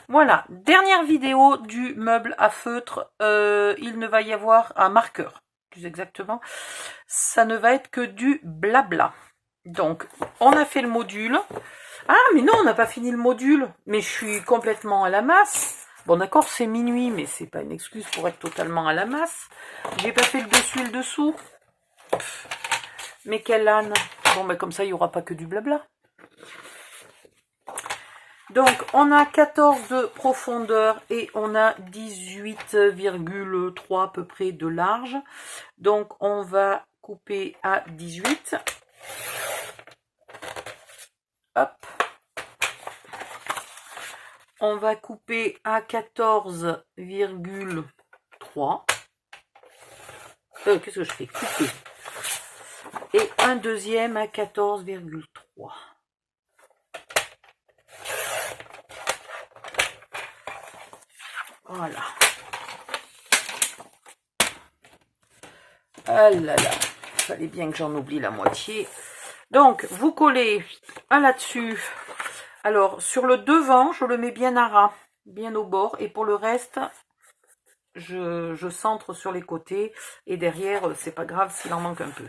Voilà, dernière vidéo du meuble à feutre. Il ne va y avoir un marqueur, plus exactement. Ça ne va être que du blabla. Donc, on a fait le module. Ah, mais non, on n'a pas fini le module. Mais je suis complètement à la masse. Bon, d'accord, c'est minuit, mais c'est pas une excuse pour être totalement à la masse. J'ai pas fait le dessus et le dessous. Mais quelle âne. Bon, ben comme ça, il n'y aura pas que du blabla. Donc, on a 14 de profondeur et on a 18,3 à peu près de large. Donc, on va couper à 18. Hop. On va couper à 14,3. Qu'est-ce que je fais? Couper. Et un deuxième à 14,3. Voilà. Ah là là, il fallait bien que j'en oublie la moitié. Donc, vous collez un là-dessus. Alors, sur le devant, je le mets bien à ras, bien au bord. Et pour le reste, je centre sur les côtés. Et derrière, c'est pas grave s'il en manque un peu.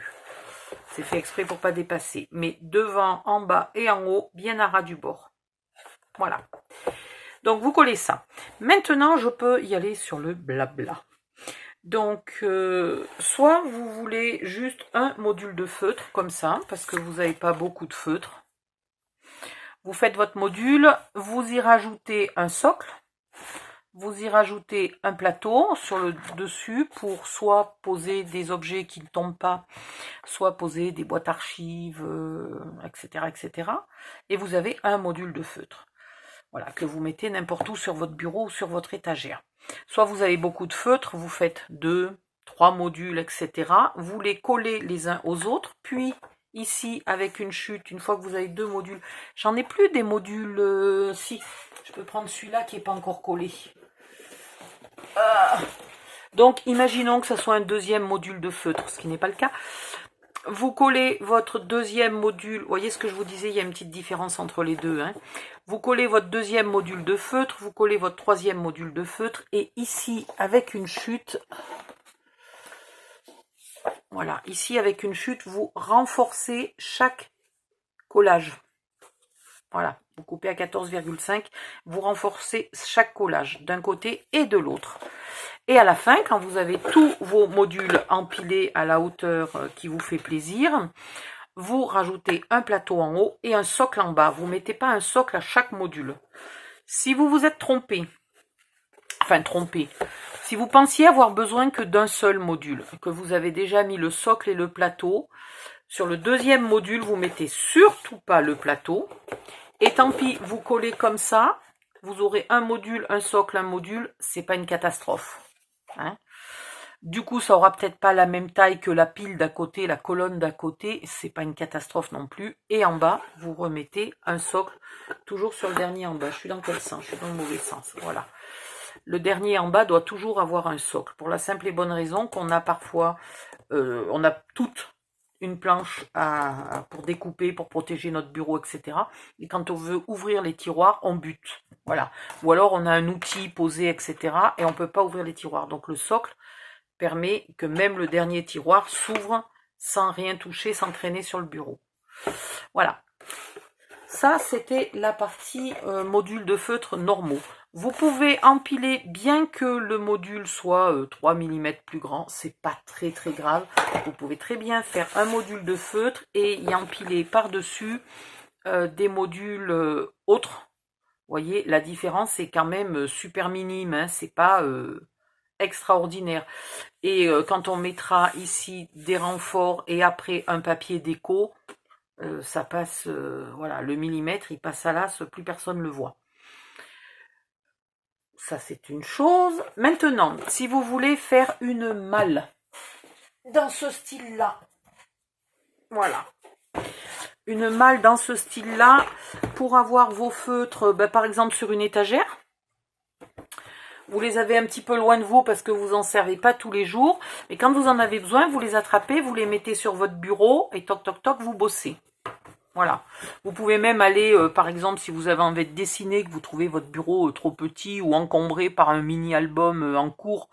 C'est fait exprès pour pas dépasser. Mais devant, en bas et en haut, bien à ras du bord. Voilà. Donc, vous collez ça. Maintenant, je peux y aller sur le blabla. Donc, soit vous voulez juste un module de feutre, comme ça, parce que vous n'avez pas beaucoup de feutre. Vous faites votre module, vous y rajoutez un socle, vous y rajoutez un plateau sur le dessus pour soit poser des objets qui ne tombent pas, soit poser des boîtes archives, etc., etc. Et vous avez un module de feutre. Voilà, que vous mettez n'importe où sur votre bureau ou sur votre étagère. Soit vous avez beaucoup de feutres, vous faites 2, 3 modules, etc. Vous les collez les uns aux autres, puis ici avec une chute, une fois que vous avez 2 modules, j'en ai plus des modules, si, je peux prendre celui-là qui n'est pas encore collé. Donc imaginons que ce soit un deuxième module de feutre, ce qui n'est pas le cas. Vous collez votre deuxième module, vous voyez ce que je vous disais, il y a une petite différence entre les deux. Hein. Vous collez votre deuxième module de feutre, vous collez votre troisième module de feutre, et ici, avec une chute, voilà, ici, avec une chute, vous renforcez chaque collage. Voilà, vous coupez à 14,5, vous renforcez chaque collage d'un côté et de l'autre. Et à la fin, quand vous avez tous vos modules empilés à la hauteur qui vous fait plaisir, vous rajoutez un plateau en haut et un socle en bas. Vous ne mettez pas un socle à chaque module. Si vous vous êtes trompé, si vous pensiez avoir besoin que d'un seul module, que vous avez déjà mis le socle et le plateau, sur le deuxième module, vous mettez surtout pas le plateau. Et tant pis, vous collez comme ça, vous aurez un module, un socle, un module, c'est pas une catastrophe. Hein. Du coup, ça aura peut-être pas la même taille que la pile d'à côté, la colonne d'à côté, c'est pas une catastrophe non plus. Et en bas, vous remettez un socle, toujours sur le dernier en bas. Je suis dans quel sens? Je suis dans le mauvais sens, voilà. Le dernier en bas doit toujours avoir un socle, pour la simple et bonne raison qu'on a parfois, on a toute une planche pour découper, pour protéger notre bureau, etc. Et quand on veut ouvrir les tiroirs, on bute. Voilà. Ou alors on a un outil posé, etc. Et on ne peut pas ouvrir les tiroirs. Donc le socle permet que même le dernier tiroir s'ouvre sans rien toucher, sans traîner sur le bureau. Voilà. Ça, c'était la partie module de feutre normaux. Vous pouvez empiler, bien que le module soit 3 mm plus grand, c'est pas très très grave. Vous pouvez très bien faire un module de feutre et y empiler par-dessus des modules autres. Vous voyez, la différence est quand même super minime, hein, c'est pas extraordinaire. Et quand on mettra ici des renforts et après un papier déco, ça passe, voilà, le millimètre, il passe à l'as, plus personne ne le voit. Ça, c'est une chose. Maintenant, si vous voulez faire une malle dans ce style-là, voilà. Une malle dans ce style-là, pour avoir vos feutres, par exemple sur une étagère. Vous les avez un petit peu loin de vous parce que vous n'en servez pas tous les jours. Mais quand vous en avez besoin, vous les attrapez, vous les mettez sur votre bureau et toc toc toc, vous bossez. Voilà. Vous pouvez même aller, par exemple, si vous avez envie de dessiner, que vous trouvez votre bureau trop petit ou encombré par un mini-album en cours.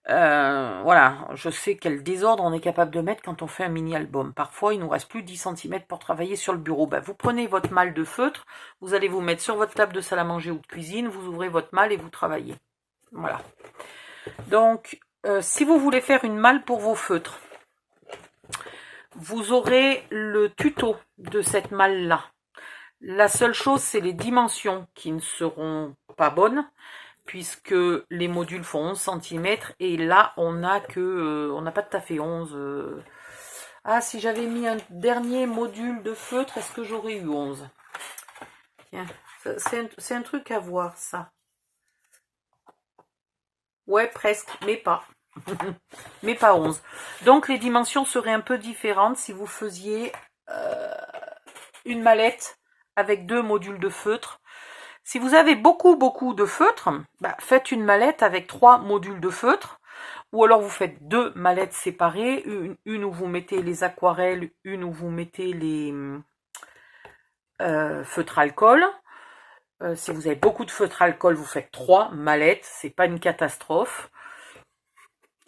Voilà, je sais quel désordre on est capable de mettre quand on fait un mini-album. Parfois, il nous reste plus 10 cm pour travailler sur le bureau. Ben, vous prenez votre malle de feutre, vous allez vous mettre sur votre table de salle à manger ou de cuisine, vous ouvrez votre malle et vous travaillez. Voilà. Donc, si vous voulez faire une malle pour vos feutres, vous aurez le tuto de cette malle-là. La seule chose, c'est les dimensions qui ne seront pas bonnes, puisque les modules font 11 cm, et là, on n'a pas tout à fait 11. Ah, si j'avais mis un dernier module de feutre, est-ce que j'aurais eu 11? Tiens, c'est un truc à voir, ça. Ouais, presque, mais pas. Mais pas 11. Donc, les dimensions seraient un peu différentes si vous faisiez une mallette avec 2 modules de feutre. Si vous avez beaucoup de feutre, bah, faites une mallette avec 3 modules de feutre. Ou alors vous faites 2 mallettes séparées. Une où vous mettez les aquarelles, une où vous mettez les feutres alcool. Si vous avez beaucoup de feutres alcool, vous faites 3 mallettes. C'est pas une catastrophe.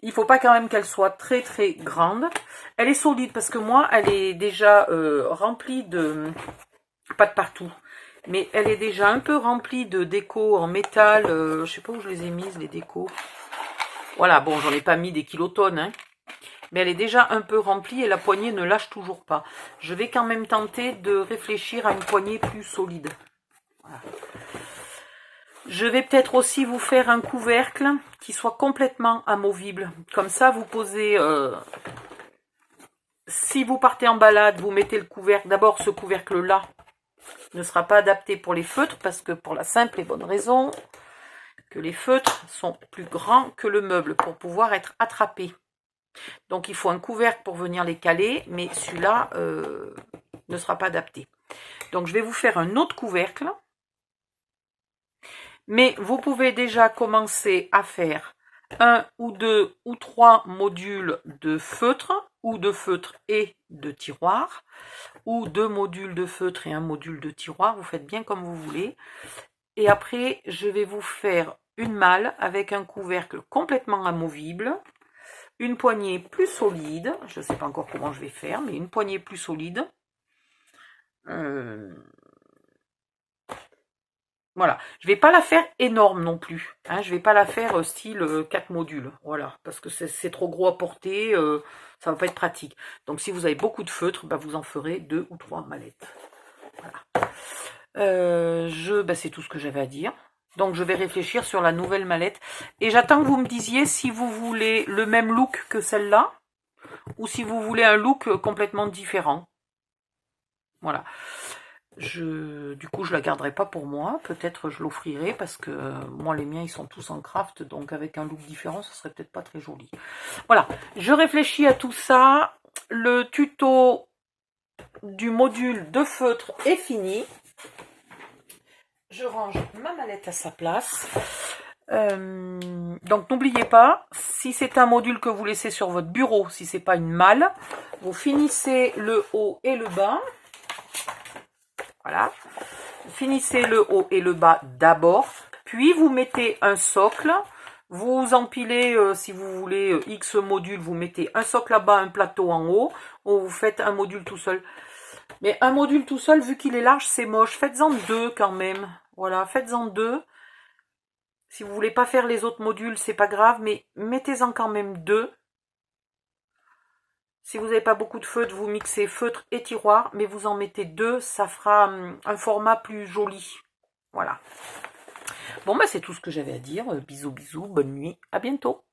Il faut pas quand même qu'elle soit très grande. Elle est solide parce que moi, elle est déjà remplie de... Pas de partout. Mais elle est déjà un peu remplie de déco en métal. Je sais pas où je les ai mises, les décos. Voilà, bon, j'en ai pas mis des kilotonnes, hein. Mais elle est déjà un peu remplie et la poignée ne lâche toujours pas. Je vais quand même tenter de réfléchir à une poignée plus solide. Voilà. Je vais peut-être aussi vous faire un couvercle qui soit complètement amovible. Comme ça, vous posez... si vous partez en balade, vous mettez le couvercle. D'abord, ce couvercle-là ne sera pas adapté pour les feutres parce que pour la simple et bonne raison que les feutres sont plus grands que le meuble pour pouvoir être attrapés. Donc, il faut un couvercle pour venir les caler, mais celui-là ne sera pas adapté. Donc, je vais vous faire un autre couvercle. Mais vous pouvez déjà commencer à faire 1 ou 2 ou 3 modules de feutre, ou de feutre et de tiroir, ou 2 modules de feutre et un module de tiroir. Vous faites bien comme vous voulez. Et après, je vais vous faire une malle avec un couvercle complètement amovible, une poignée plus solide. Je ne sais pas encore comment je vais faire, mais une poignée plus solide. Voilà, je vais pas la faire énorme non plus, hein, je vais pas la faire style 4 modules, voilà, parce que c'est trop gros à porter, ça va pas être pratique. Donc si vous avez beaucoup de feutre, bah, vous en ferez 2 ou 3 mallettes. Voilà. Bah, c'est tout ce que j'avais à dire. Donc je vais réfléchir sur la nouvelle mallette. Et j'attends que vous me disiez si vous voulez le même look que celle-là, ou si vous voulez un look complètement différent. Voilà. Du coup, je la garderai pas pour moi. Peut-être je l'offrirai parce que moi, les miens, ils sont tous en craft. Donc, avec un look différent, ce serait peut-être pas très joli. Voilà. Je réfléchis à tout ça. Le tuto du module de feutre est fini. Je range ma mallette à sa place. Donc, n'oubliez pas, si c'est un module que vous laissez sur votre bureau, si c'est pas une malle, vous finissez le haut et le bas. Voilà, finissez le haut et le bas d'abord, puis vous mettez un socle, vous empilez, si vous voulez, X modules, vous mettez un socle là-bas, un plateau en haut, ou vous faites un module tout seul. Mais un module tout seul, vu qu'il est large, c'est moche, faites-en 2 quand même, voilà, faites-en 2. Si vous voulez pas faire les autres modules, c'est pas grave, mais mettez-en quand même 2. Si vous n'avez pas beaucoup de feutre, vous mixez feutre et tiroir, mais vous en mettez 2, ça fera un format plus joli. Voilà. Bon, bah c'est tout ce que j'avais à dire. Bisous, bisous, bonne nuit, à bientôt.